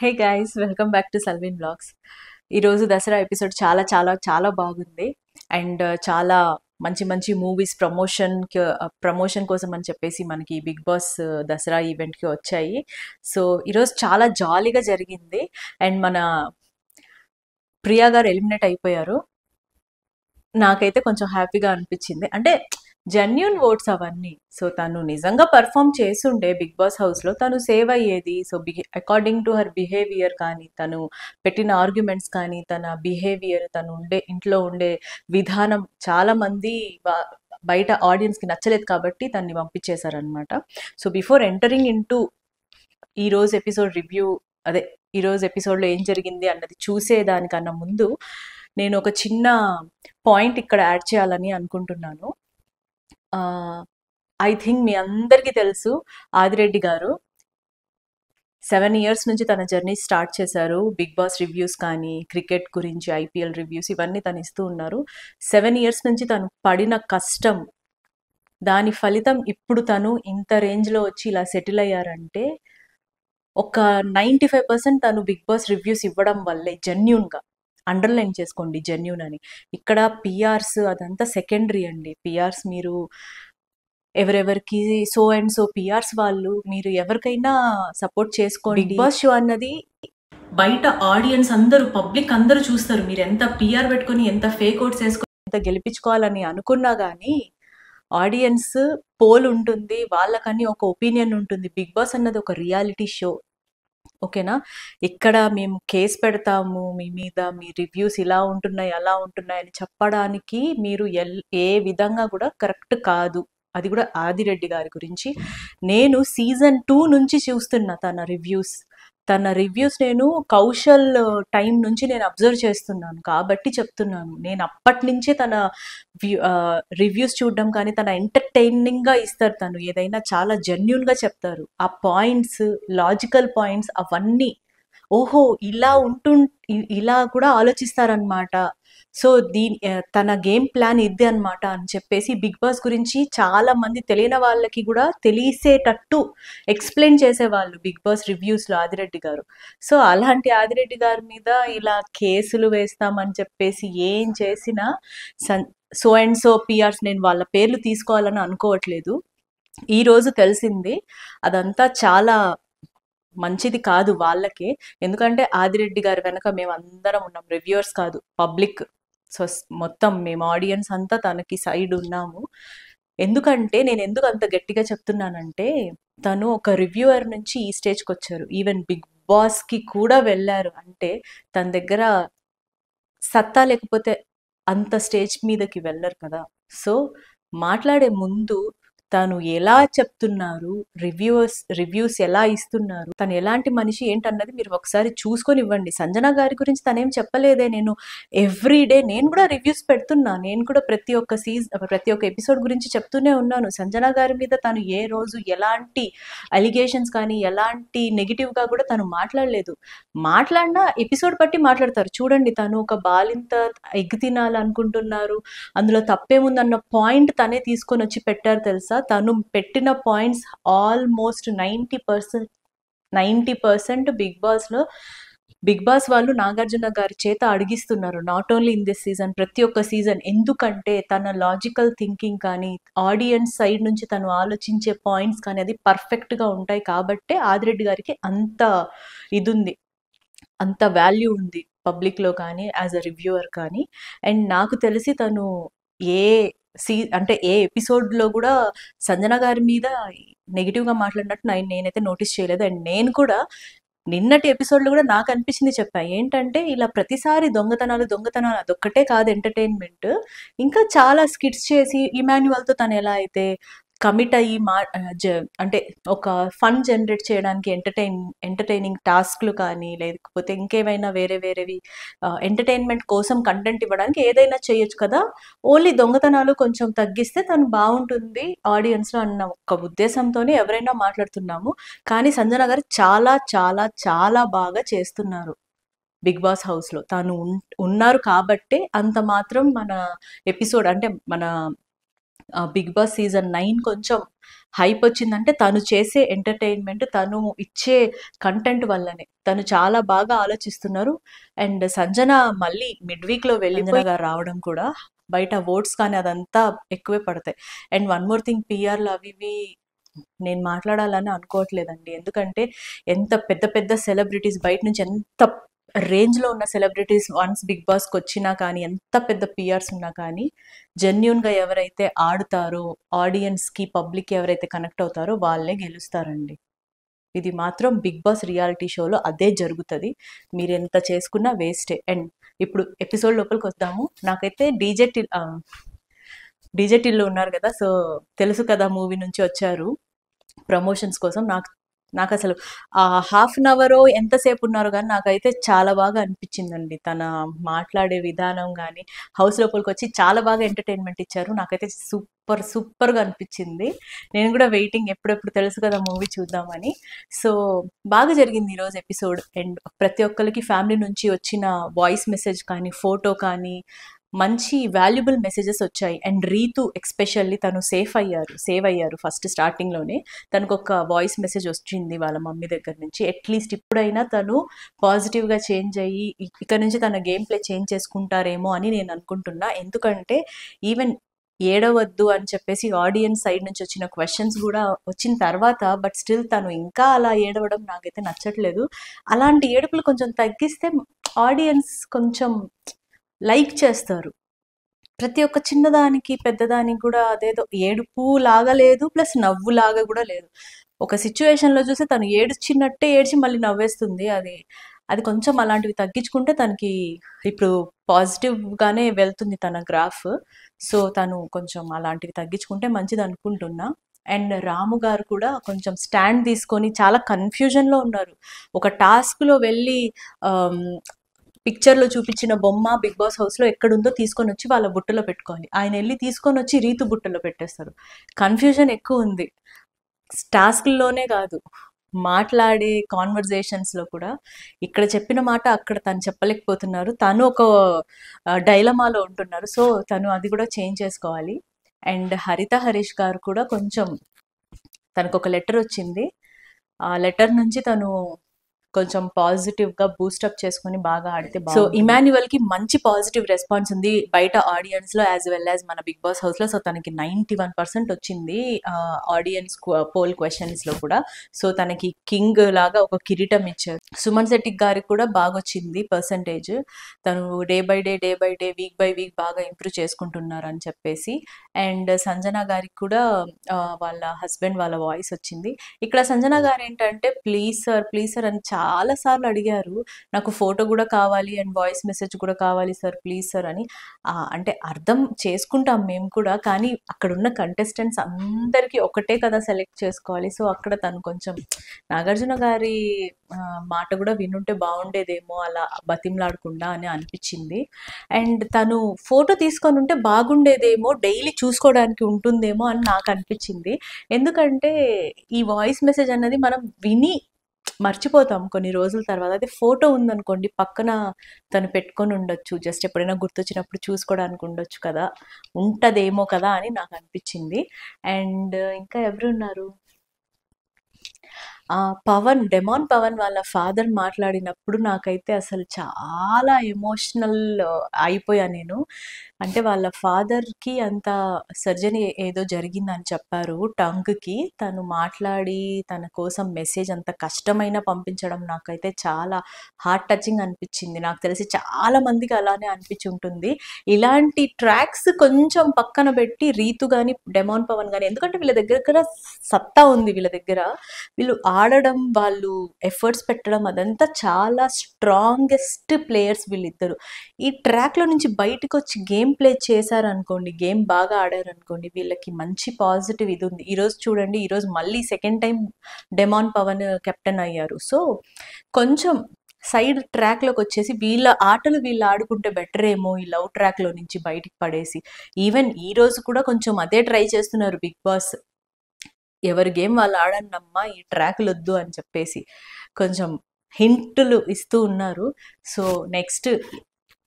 Hey guys, welcome back to Salvin blogs. ఈరోజు Dussehra episode చాలా చాలా చాలా బాగుంది. అండ్ చాలా మంచి మంచి మూవీస్ ప్రమోషన్ కోసం అని చెప్పేసి మనకి బిగ్ బాస్ దసరా ఈవెంట్కి వచ్చాయి. సో ఈరోజు చాలా జాలీగా జరిగింది. అండ్ మన ప్రియా గారు ఎలిమినేట్ అయిపోయారు. నాకైతే కొంచెం హ్యాపీగా అనిపించింది. అంటే జెన్యూన్ ఓట్స్ అవన్నీ. సో తను నిజంగా పర్ఫామ్ చేస్తుండే బిగ్ బాస్ హౌస్లో తను సేవ్ అయ్యేది. So according to her behaviour కానీ, తను పెట్టిన ఆర్గ్యుమెంట్స్ కానీ, తన బిహేవియర్, తను ఇంట్లో ఉండే విధానం చాలా మంది బయట ఆడియన్స్కి నచ్చలేదు కాబట్టి తన్ని పంపించేశారనమాట. So before entering into ఈరోజు ఎపిసోడ్ రివ్యూ, అదే ఈరోజు ఎపిసోడ్లో ఏం జరిగింది అన్నది చూసేదానికన్నా ముందు నేను ఒక చిన్న పాయింట్ ఇక్కడ యాడ్ చేయాలని అనుకుంటున్నాను. ఐ థింక్ మీ అందరికీ తెలుసు, ఆదిరెడ్డి గారు 7 years నుంచి తన జర్నీ స్టార్ట్ చేశారు. బిగ్ బాస్ రివ్యూస్ కానీ, క్రికెట్ గురించి, ఐపీఎల్ రివ్యూస్ ఇవన్నీ తను ఇస్తూ ఉన్నారు. 7 years నుంచి తను పడిన కష్టం, దాని ఫలితం ఇప్పుడు తను ఇంత రేంజ్లో వచ్చి ఇలా సెటిల్ అయ్యారంటే ఒక 95% తను బిగ్ బాస్ రివ్యూస్ ఇవ్వడం వల్లే. జెన్యూన్గా అండర్లైన్ చేసుకోండి, జెన్యూన్ అని. ఇక్కడ పిఆర్స్ అదంతా సెకండరీ అండి. పిఆర్స్ మీరు ఎవరెవరికి సో అండ్ సో పిఆర్స్ వాళ్ళు మీరు ఎవరికైనా సపోర్ట్ చేసుకోండి. బిగ్ బాస్ షో అన్నది బయట ఆడియన్స్ అందరూ, పబ్లిక్ అందరూ చూస్తారు. మీరు ఎంత పిఆర్ పెట్టుకొని, ఎంత ఫేక్ ఓట్స్ వేసుకొని, ఎంత గెలిపించుకోవాలని అనుకున్నా కానీ ఆడియన్స్ పోల్ ఉంటుంది, వాళ్ళకని ఒక ఒపీనియన్ ఉంటుంది. బిగ్ బాస్ అన్నది ఒక రియాలిటీ షో, ఓకేనా? ఇక్కడ మేము కేసు పెడతాము మీ మీద, మీ రివ్యూస్ ఇలా ఉంటున్నాయి అలా ఉంటున్నాయి అని చెప్పడానికి మీరు ఏ విధంగా కూడా కరెక్ట్ కాదు. అది కూడా ఆదిరెడ్డి గారి గురించి. నేను సీజన్ 2 నుంచి చూస్తున్నా తన రివ్యూస్ నేను కౌశల్ టైం నుంచి నేను అబ్జర్వ్ చేస్తున్నాను కాబట్టి చెప్తున్నాను. నేను అప్పటి నుంచే తన రివ్యూస్ చూడడం కానీ, తన ఎంటర్టైనింగ్గా ఇస్తారు. తను ఏదైనా చాలా జెన్యూన్గా చెప్తారు. ఆ పాయింట్స్, లాజికల్ పాయింట్స్ అవన్నీ ఓహో ఇలా కూడా ఆలోచిస్తారనమాట. సో తన గేమ్ ప్లాన్ ఇది అనమాట అని చెప్పేసి బిగ్ బాస్ గురించి చాలా మంది తెలియని వాళ్ళకి కూడా తెలిసేటట్టు ఎక్స్ప్లెయిన్ చేసేవాళ్ళు బిగ్ బాస్ రివ్యూస్లో ఆదిరెడ్డి గారు. సో అలాంటి ఆదిరెడ్డి గారి మీద ఇలా కేసులు వేస్తామని చెప్పేసి ఏం చేసినా సో అండ్ సో పిఆర్స్, నేను వాళ్ళ పేర్లు తీసుకోవాలని అనుకోవట్లేదు. ఈరోజు తెలిసింది అదంతా చాలా మంచిది కాదు వాళ్ళకే. ఎందుకంటే ఆదిరెడ్డి గారి వెనక మేము అందరం ఉన్నాం, రివ్యూవర్స్ కాదు, పబ్లిక్. సో మొత్తం మేము ఆడియన్స్ అంతా తనకి సైడ్ ఉన్నాము. ఎందుకంటే నేను ఎందుకు అంత గట్టిగా చెప్తున్నానంటే, తను ఒక రివ్యూవర్ నుంచి ఈ స్టేజ్కి వచ్చారు, ఈవెన్ బిగ్ బాస్కి కూడా వెళ్ళారు అంటే తన దగ్గర సత్తా లేకపోతే అంత స్టేజ్ మీదకి వెళ్ళరు కదా. సో మాట్లాడే ముందు తను ఎలా చెప్తున్నారు, రివ్యూస్ ఎలా ఇస్తున్నారు, తను ఎలాంటి మనిషి ఏంటన్నది మీరు ఒకసారి చూసుకొని ఇవ్వండి. సంజన గారి గురించి తనేం చెప్పలేదే. నేను ఎవ్రీడే నేను కూడా రివ్యూస్ పెడుతున్నా. నేను కూడా ప్రతి ఒక్క ఎపిసోడ్ గురించి చెప్తూనే ఉన్నాను. సంజన గారి మీద తను ఏ రోజు ఎలాంటి అలిగేషన్స్ కానీ, ఎలాంటి నెగిటివ్గా కూడా తను మాట్లాడలేదు. మాట్లాడినా ఎపిసోడ్ బట్టి మాట్లాడతారు. చూడండి, తను ఒక బాలింత ఎగ్ తినాలనుకుంటున్నారు, అందులో తప్పేముందన్న పాయింట్ తనే తీసుకొని వచ్చి పెట్టారు తెలుసా. తను పెట్టిన పాయింట్స్ ఆల్మోస్ట్ 90% బిగ్ బాస్ వాళ్ళు నాగార్జున గారి చేత అడిగిస్తున్నారు. Not only in this season, ప్రతి ఒక్క సీజన్. ఎందుకంటే తన లాజికల్ థింకింగ్ కానీ, ఆడియన్స్ సైడ్ నుంచి తను ఆలోచించే పాయింట్స్ కానీ అది పర్ఫెక్ట్గా ఉంటాయి కాబట్టే ఆదిరెడ్డి గారికి అంత ఇది ఉంది, అంత వాల్యూ ఉంది పబ్లిక్లో కానీ, యాజ్ అ రివ్యూవర్ కానీ. అండ్ నాకు తెలిసి తను అంటే ఏ ఎపిసోడ్లో కూడా సంజన గారి మీద నెగిటివ్గా మాట్లాడినట్టు నేనైతే నోటీస్ చేయలేదు. అండ్ నేను కూడా నిన్నటి ఎపిసోడ్లో కూడా నాకు అనిపించింది చెప్పా. ఏంటంటే ఇలా ప్రతిసారి దొంగతనాలు అదొక్కటే కాదు ఎంటర్టైన్మెంట్, ఇంకా చాలా స్కిట్స్ చేసి ఇమాన్యువల్తో తను ఎలా అయితే కమిట్ అయ్యి అంటే ఒక ఫన్ జనరేట్ చేయడానికి ఎంటర్టైనింగ్ టాస్క్లు కానీ, లేకపోతే ఇంకేమైనా వేరేవి ఎంటర్టైన్మెంట్ కోసం కంటెంట్ ఇవ్వడానికి ఏదైనా చేయొచ్చు కదా. ఓన్లీ దొంగతనాలు కొంచెం తగ్గిస్తే తను బాగుంటుంది ఆడియన్స్లో అన్న ఒక ఉద్దేశంతోనే ఎవరైనా మాట్లాడుతున్నాము. కానీ సంజన గారు చాలా చాలా చాలా బాగా చేస్తున్నారు బిగ్ బాస్ హౌస్లో. తను ఉన్నారు కాబట్టే అంత మాత్రం మన ఎపిసోడ్, అంటే మన బిగ్ బాస్ సీజన్ 9 కొంచెం హైప్ వచ్చిందంటే తను చేసే ఎంటర్టైన్మెంట్, తను ఇచ్చే కంటెంట్ వల్లనే. తను చాలా బాగా ఆలోచిస్తున్నారు. అండ్ సంజన మళ్ళీ మిడ్ వీక్‌లో వెళ్ళిపోయి గారు రావడం కూడా బయట ఓట్స్ కానీ అదంతా ఎక్కువే పడతాయి. అండ్ వన్ మోర్ థింగ్, పీఆర్‌లు అవి ఇవి నేను మాట్లాడాలని అనుకోవట్లేదండి. ఎందుకంటే ఎంత పెద్ద పెద్ద సెలబ్రిటీస్ బయట నుంచి ఎంత రేంజ్‌లో ఉన్న సెలబ్రిటీస్ వన్స్ బిగ్ బాస్‌కి వచ్చినా కానీ, ఎంత పెద్ద పీఆర్స్ ఉన్నా కానీ, జెన్యూన్‌గా ఎవరైతే ఆడుతారో, ఆడియన్స్‌కి, పబ్లిక్‌కి ఎవరైతే కనెక్ట్ అవుతారో వాళ్ళే గెలుస్తారండి. ఇది మాత్రం బిగ్ బాస్ రియాలిటీ షోలో అదే జరుగుతది. మీరెంత చేసుకున్నా వేస్టే. అండ్ ఇప్పుడు ఎపిసోడ్ లోపలికొద్దాము. నాకైతే డీజే టిల్లు ఉన్నారు కదా! సో, తెలుసు కదా మూవీ నుంచి వచ్చారు ప్రమోషన్స్ కోసం. నాకసలు హాఫ్ అన్ అవరో ఎంతసేపు ఉన్నారో గానీ నాకైతే చాలా బాగా అనిపిచ్చిందండి. తన మాట్లాడే విధానం గానీ, హౌస్ లోపలికొచ్చి చాలా బాగా ఎంటర్‌టైన్‌మెంట్ ఇచ్చారు. నాకైతే సూపర్‌గా అనిపిచ్చింది. నేను గూడా వెయిటింగ్ ఎప్పుడెప్పుడు తెలుసు కదా మూవీ చూద్దామని. సో, బాగా జరిగింది ఈరోజు ఎపిసోడ్. అండ్ ప్రతి ఒక్కళ్ళకి ఫ్యామిలీ నుంచి వచ్చిన వాయిస్ మెసేజ్ కానీ, ఫోటో కానీ, మంచి వాల్యుబుల్ మెసేజెస్ వచ్చాయి. అండ్ రీతు ఎస్పెషల్లీ తను సేవ్ అయ్యారు ఫస్ట్ స్టార్టింగ్‌లోనే. తనకొక వాయిస్ మెసేజ్ వచ్చింది వాళ్ళ మమ్మీ దగ్గర నుంచి. అట్‌లీస్ట్ ఇప్పుడైనా తను పాజిటివ్‌గా చేంజ్ అయ్యి, ఇక నుంచి తన గేమ్ ప్లే చేంజ్ చేసుకుంటారేమో అని నేను అనుకుంటున్నా. ఎందుకంటే ఈవెన్ ఏడవద్దు అని చెప్పేసి ఆడియన్స్ సైడ్ నుంచి వచ్చిన క్వెషన్స్ గూడా వచ్చిన తర్వాత బట్ స్టిల్ తను ఇంకా అలా ఏడవడం నాకైతే నచ్చట్లేదు. అలాంటి ఏడుపులు కొంచెం తగ్గిస్తే ఆడియన్స్ కొంచెం లైక్ చేస్తారు. ప్రతి ఒక్క చిన్నదానికి, పెద్దదానికి గూడా అదేదో ఏడుపు లాగా లేదు. ప్లస్ నవ్వులాగా గూడా లేదు. ఒక సిట్యుయేషన్‌లో చూస్తే తను ఏడ్చినట్టే ఏడ్చి మళ్ళీ నవ్వేస్తుంది. అది కొంచెం అలాంటివి తగ్గించుకుంటే తనకి ఇప్పుడు పాజిటివ్‌గానే వెళ్తుంది తన గ్రాఫ్. సో, తను కొంచెం అలాంటివి తగ్గించుకుంటే మంచిదనుకుంటున్నా. అండ్ రాము గారు కూడా కొంచెం స్టాండ్ తీసుకొని చాలా కన్‌ఫ్యూజన్‌లో ఉన్నారు. ఒక టాస్క్‌లో వెళ్ళి ఆహ్, పిక్చర్‌లో చూపించిన బొమ్మ బిగ్ బాస్ హౌస్‌లో ఎక్కడుందో తీసుకొనొచ్చి వాళ్ళ బుట్టలో పెట్టుకోవాలి. ఆయనెళ్లి తీసుకొనొచ్చి రీతు బుట్టలో పెట్టేస్తారు. కన్‌ఫ్యూజన్ ఎక్కువుంది. టాస్క్‌ల్లోనే కాదు, మాట్లాడే కాన్వర్జేషన్స్‌లో కూడా ఇక్కడ చెప్పిన మాట అక్కడ తను చెప్పలేకపోతున్నారు. తను ఒక డైలమాలో ఉంటున్నారు. సో, తను అది కూడా చేంజ్ చేసుకోవాలి. అండ్ హరిత హరీష్ గారు కూడా కొంచెం తనకొక లెటర్ వచ్చింది. ఆ లెటర్ నుంచి తను కొంచెం పాజిటివ్‌గా బూస్టప్ చేసుకొని బాగా ఆడితే సో, బాగుంటుంది. ఇమాన్యుయల్‌కి మంచి పాజిటివ్ రెస్పాన్స్ ఉంది బయట ఆడియన్స్‌లో యాస్ వెల్ యాస్ మన బిగ్ బాస్ హౌస్‌లో. సో, తనకి 91% వచ్చింది ఆడియన్స్ పోల్ క్వెషన్స్‌లో కూడా. సో, తనకి కింగ్ లాగా ఒక కిరీటం ఇచ్చారు. సుమన్ శెట్టి గారికి కూడా బాగొచ్చింది పర్సెంటేజ్. తను day by day, week by week బాగా ఇంప్రూవ్ చేసుకుంటున్నారని చెప్పేసి. అండ్ సంజన గారికి కూడా వాళ్ళ హస్బెండ్ వాళ్ళ వాయిస్ వచ్చింది. ఇక్కడ సంజన గారేంటంటే ప్లీజ్ సార్ అని చాలా సార్లు అడిగారు. నాకు ఫోటో గూడా కావాలి అండ్ వాయిస్ మెసేజ్ కూడా కావాలి సార్, ప్లీజ్ సార్ అని. అంటే అర్థం చేసుకుంటాం మేము కూడా. కానీ అక్కడున్న కంటెస్టెంట్స్ అందరికీ ఒకటే కదా సెలెక్ట్ చేసుకోవాలి. సో, అక్కడ తను కొంచెం నాగార్జున గారి మాట గూడా వినుంటే బావుండేదేమో అలా బతిమలాడకుండా అని అనిపిచ్చింది. అండ్ తను ఫోటో తీసుకొనుంటే బాగుండేదేమో, డైలీ చూసుకోవడానికి ఉంటుందేమో అని నాకనిపిచ్చింది. ఎందుకంటే ఈ వాయిస్ మెసేజ్ అన్నది మనం విని మర్చిపోతాం కొన్ని రోజుల తర్వాత. అదే ఫోటో ఉందనుకోండి పక్కన తను పెట్టుకొని ఉండొచ్చు. జస్ట్ ఎప్పుడైనా గుర్తొచ్చినప్పుడు చూసుకోవడానికి ఉండొచ్చు కదా! ఉంటదేమో కదా అని నాకనిపిచ్చింది. అండ్ ఇంకా ఎవరున్నారు? డెమాన్ పవన్ వాళ్ళ ఫాదర్ మాట్లాడినప్పుడు నాకైతే అసలు చాలా ఎమోషనల్ అయిపోయా నేను. అంటే వాళ్ళ ఫాదర్‌కి అంత సర్జరీ ఏదో జరిగిందని చెప్పారు టంగ్‌కి. తను మాట్లాడి తన కోసం మెసేజ్ అంత కష్టమైనా పంపించడం నాకైతే చాలా హార్ట్ టచింగ్ అనిపిచ్చింది. నాకు తెలిసి చాలా మందికి అలానే అనిపిచ్చుంటుంది. ఇలాంటి ట్రాక్స్ కొంచెం పక్కన పెట్టి రీతు గాని, డెమాన్ పవన్ గాని, ఎందుకంటే వీళ్ళ దగ్గర సత్తా ఉంది వీళ్ళ దగ్గర. వీళ్ళు ఆడడం, వాళ్ళు ఎఫర్ట్స్ పెట్టడం అదంతా చాలా స్ట్రాంగెస్ట్ ప్లేయర్స్ వీళ్ళిద్దరు. ఈ ట్రాక్‌లో నుంచి బయటకొచ్చి గేమ్ ప్లే చేశారనుకోండి, గేమ్ బాగా ఆడారనుకోండి, వీళ్ళకి మంచి పాజిటివ్ ఇదుంది. ఈరోజు చూడండి, ఈరోజు మళ్ళీ second time demon Pawan captain అయ్యారు. సో, కొంచెం సైడ్ ట్రాక్‌లోకొచ్చేసి వీళ్ళ ఆటలు వీళ్ళు ఆడుకుంటే బెటరేమో ఈ లవ్ ట్రాక్‌లో నుంచి బయటికి పడేసి. ఈవెన్ ఈరోజు కూడా కొంచెం అదే ట్రై చేస్తున్నారు బిగ్ బాస్. ఎవరి గేమ్ వాళ్ళు ఆడండమ్మా, ఈ ట్రాకులొద్దు అని చెప్పేసి కొంచెం హింటులు ఇస్తూ ఉన్నారు. సో, నెక్స్ట్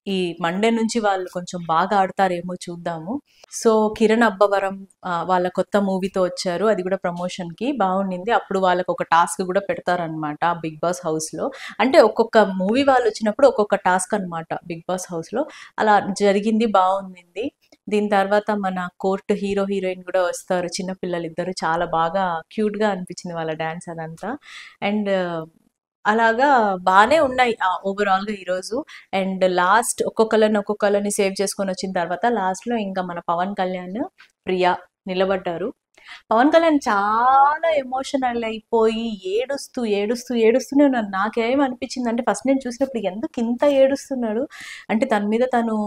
ఈ మండే నుంచి వాళ్ళు కొంచెం బాగా ఆడతారేమో చూద్దాము. సో కిరణ్ అబ్బవరం వాళ్ళ కొత్త మూవీతో వచ్చారు. అది కూడా ప్రమోషన్కి బాగుండింది. అప్పుడు వాళ్ళకి ఒక టాస్క్ కూడా పెడతారనమాట బిగ్ బాస్ హౌస్లో. అంటే ఒక్కొక్క మూవీ వాళ్ళు వచ్చినప్పుడు ఒక్కొక్క టాస్క్ అనమాట బిగ్ బాస్ హౌస్లో. అలా జరిగింది, బాగుంది. దీని తర్వాత మన కోర్టు హీరో హీరోయిన్ కూడా వస్తారు, చిన్నపిల్లలు ఇద్దరు. చాలా బాగా క్యూట్గా అనిపించింది వాళ్ళ డ్యాన్స్ అదంతా. అండ్ అలాగా బాగానే ఉన్నాయి ఓవరాల్గా ఈరోజు. అండ్ లాస్ట్ ఒక్కొక్కరిని సేవ్ చేసుకొని వచ్చిన తర్వాత లాస్ట్లో ఇంకా మన పవన్ కళ్యాణ్, ప్రియా నిలబడ్డారు. పవన్ కళ్యాణ్ చాలా ఎమోషనల్ అయిపోయి ఏడుస్తూనే ఉన్నాను. నాకేమనిపించింది అంటే ఫస్ట్ నేను చూసినప్పుడు ఎందుకు ఇంత ఏడుస్తున్నాడు అంటే తన మీద తను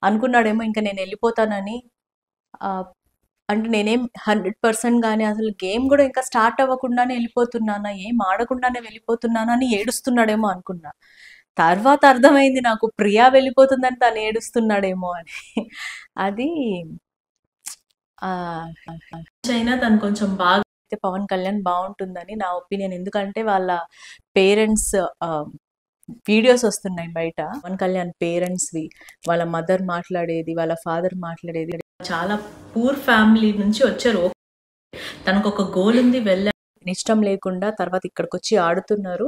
అనుకున్నాడేమో ఇంకా నేను వెళ్ళిపోతానని. అంటే నేనేం 100% గానీ అసలు గేమ్ కూడా ఇంకా స్టార్ట్ అవ్వకుండానే వెళ్ళిపోతున్నానా, ఏం ఆడకుండానే వెళ్ళిపోతున్నానా అని ఏడుస్తున్నాడేమో అనుకున్నా. తర్వాత అర్థమైంది నాకు ప్రియా వెళ్ళిపోతుందని తను ఏడుస్తున్నాడేమో అని. అది అయినా తను కొంచెం బాగా అయితే పవన్ కళ్యాణ్ బాగుంటుందని నా ఒపీనియన్. ఎందుకంటే వాళ్ళ పేరెంట్స్ వీడియోస్ వస్తున్నాయి బయట, పవన్ కళ్యాణ్ పేరెంట్స్వి, వాళ్ళ మదర్ మాట్లాడేది, వాళ్ళ ఫాదర్ మాట్లాడేది. చాలా పూర్ ఫ్యామిలీ నుంచి వచ్చారు. తనకు ఒక గోల్ ఉంది, ఇష్టం లేకుండా తర్వాత ఇక్కడికి వచ్చి ఆడుతున్నారు.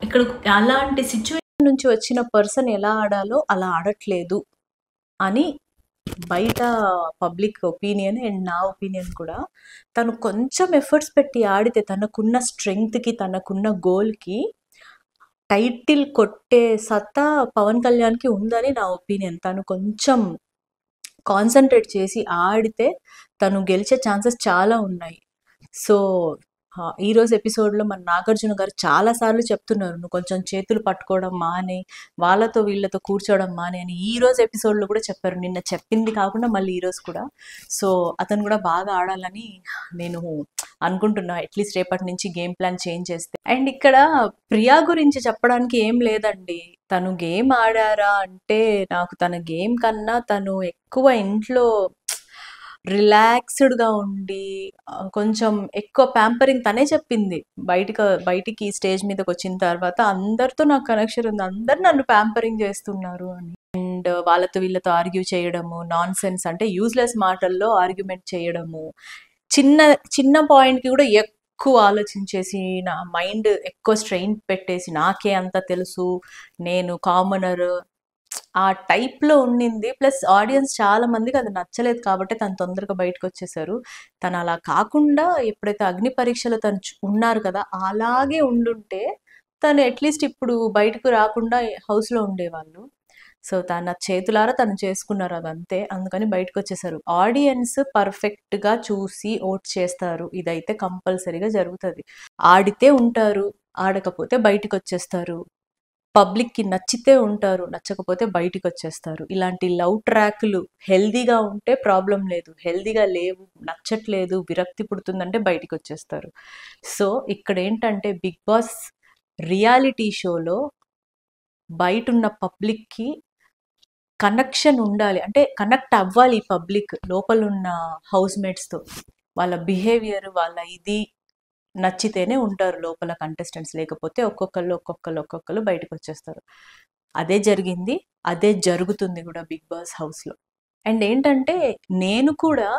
ఇక్కడ అలాంటి సిచ్యువేషన్ నుంచి వచ్చిన పర్సన్ ఎలా ఆడాలో అలా ఆడట్లేదు అని బయట పబ్లిక్ ఒపీనియన్ అండ్ నా ఒపీనియన్ కూడా. తను కొంచెం ఎఫర్ట్స్ పెట్టి ఆడితే తనకున్న స్ట్రెంగ్త్కి, తనకున్న గోల్కి టైటిల్ కొట్టే సత్తా పవన్ కళ్యాణ్కి ఉందని నా ఒపీనియన్. తను కొంచెం కాన్సన్ట్రేట్ చేసి ఆడితే తను గెలిచే ఛాన్సెస్ చాలా ఉన్నాయి. సో ఈరోజు ఎపిసోడ్లో మన నాగార్జున గారు చాలాసార్లు చెప్తున్నారు, నువ్వు కొంచెం చేతులు పట్టుకోవడం మానే, వాళ్ళతో వీళ్ళతో కూర్చోవడం మానే అని. ఈరోజు ఎపిసోడ్లో కూడా చెప్పారు, నిన్న చెప్పింది కాకుండా మళ్ళీ ఈరోజు కూడా. సో అతను కూడా బాగా ఆడాలని నేను అనుకుంటున్నా, అట్లీస్ట్ రేపటి నుంచి గేమ్ ప్లాన్ చేంజ్ చేస్తే. అండ్ ఇక్కడ ప్రియా గురించి చెప్పడానికి ఏం లేదండి. తను గేమ్ ఆడారా అంటే నాకు తన గేమ్ కన్నా తను ఎక్కువ ఇంట్లో రిలాక్స్డ్గా ఉండి కొంచెం ఎక్కువ ప్యాంపరింగ్ తనే చెప్పింది. బయటికి స్టేజ్ మీదకి వచ్చిన తర్వాత అందరితో నాకు కనెక్షన్ ఉంది, అందరు నన్ను ప్యాంపరింగ్ చేస్తున్నారు అని. అండ్ వాళ్ళతో వీళ్ళతో ఆర్గ్యూ చేయడము, నాన్ సెన్స్ అంటే యూజ్లెస్ మాటల్లో ఆర్గ్యుమెంట్ చేయడము, చిన్న చిన్న పాయింట్కి కూడా ఎక్కువ ఆలోచించేసి నా మైండ్ ఎక్కువ స్ట్రెయిన్ పెట్టేసి నాకే అంత తెలుసు, నేను కామనర్ ఆ టైప్లో ఉండింది. ప్లస్ ఆడియన్స్ చాలా మందికి అది నచ్చలేదు కాబట్టి తను తొందరగా బయటకు వచ్చేసారు. తను అలా కాకుండా ఎప్పుడైతే అగ్ని పరీక్షలో తను ఉన్నారు కదా, అలాగే ఉండుంటే తను అట్లీస్ట్ ఇప్పుడు బయటకు రాకుండా హౌస్లో ఉండేవాళ్ళు. సో తన చేతులారా తను చేసుకున్నారు అదంతే, అందుకని బయటకు వచ్చేసారు. ఆడియన్స్ పర్ఫెక్ట్గా చూసి ఓట్ చేస్తారు, ఇదైతే కంపల్సరీగా జరుగుతుంది. ఆడితే ఉంటారు, ఆడకపోతే బయటకు వచ్చేస్తారు. పబ్లిక్కి నచ్చితే ఉంటారు, నచ్చకపోతే బయటికి వచ్చేస్తారు. ఇలాంటి లవ్ ట్రాక్లు హెల్దీగా ఉంటే ప్రాబ్లం లేదు, హెల్దీగా లేవు, నచ్చట్లేదు, విరక్తి పుడుతుందంటే బయటికి వచ్చేస్తారు. సో ఇక్కడ ఏంటంటే బిగ్ బాస్ రియాలిటీ షోలో బయట ఉన్న పబ్లిక్కి కనెక్షన్ ఉండాలి, అంటే కనెక్ట్ అవ్వాలి ఈ పబ్లిక్ లోపల ఉన్న హౌస్ మేట్స్తో. వాళ్ళ బిహేవియర్, వాళ్ళ ఇది నచ్చితేనే ఉంటారు లోపల కంటెస్టెంట్స్, లేకపోతే ఒక్కొక్కరు బయటకు వచ్చేస్తారు. అదే జరిగింది, అదే జరుగుతుంది కూడా బిగ్ బాస్ హౌస్లో. అండ్ ఏంటంటే నేను కూడా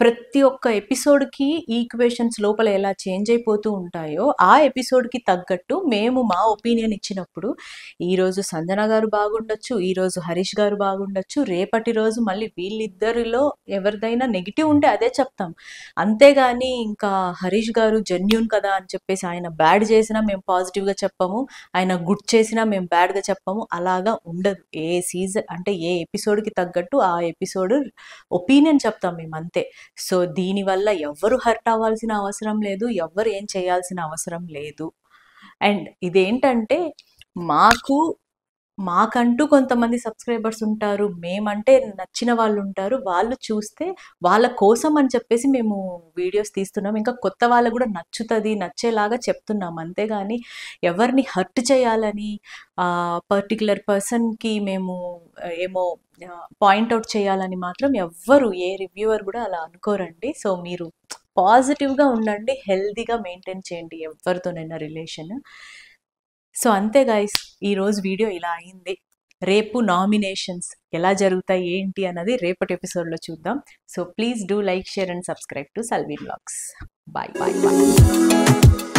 ప్రతి ఒక్క ఎపిసోడ్కి ఈక్వేషన్స్ లోపల ఎలా చేంజ్ అయిపోతూ ఉంటాయో ఆ ఎపిసోడ్కి తగ్గట్టు మేము మా ఒపీనియన్ ఇచ్చినప్పుడు ఈరోజు సంజన గారు బాగుండొచ్చు, ఈరోజు హరీష్ గారు బాగుండొచ్చు, రేపటి రోజు మళ్ళీ వీళ్ళిద్దరిలో ఎవరిదైనా నెగిటివ్ ఉంటే అదే చెప్తాం. అంతేగాని ఇంకా హరీష్ గారు జెన్యూన్ కదా అని చెప్పేసి ఆయన బ్యాడ్ చేసినా మేము పాజిటివ్గా చెప్పము, ఆయన గుడ్ చేసినా మేము బ్యాడ్గా చెప్పము, అలాగా ఉండదు. ఏ సీజన్ అంటే ఏ ఎపిసోడ్కి తగ్గట్టు ఆ ఎపిసోడ్ ఒపీనియన్ చెప్తాం మేము, అంతే. సో దీనివల్ల ఎవ్వరు హర్ట్ అవ్వాల్సిన అవసరం లేదు, ఎవ్వరు ఏం చేయాల్సిన అవసరం లేదు. అండ్ ఇదేంటంటే మాకంటూ కొంతమంది సబ్స్క్రైబర్స్ ఉంటారు, మేమంటే నచ్చిన వాళ్ళు ఉంటారు, వాళ్ళు చూస్తే వాళ్ళ కోసం అని చెప్పేసి మేము వీడియోస్ తీస్తున్నాం. ఇంకా కొత్త వాళ్ళకు కూడా నచ్చేలాగా చెప్తున్నాం, అంతేగాని ఎవరిని హర్ట్ చేయాలని పర్టికులర్ పర్సన్కి మేము ఏమో పాయింట్అవుట్ చేయాలని మాత్రం ఎవ్వరు, ఏ రివ్యూవర్ కూడా అలా అనుకోరండి. సో మీరు పాజిటివ్గా ఉండండి, హెల్దీగా మెయింటైన్ చేయండి ఎవరితోనైనా రిలేషన్. సో అంతే గైస్, ఈరోజు వీడియో ఇలా అయింది. రేపు నామినేషన్స్ ఎలా జరుగుతాయి ఏంటి అన్నది రేపటి ఎపిసోడ్లో చూద్దాం. So please do like, share and subscribe to Salvi vlogs. Bye bye bye.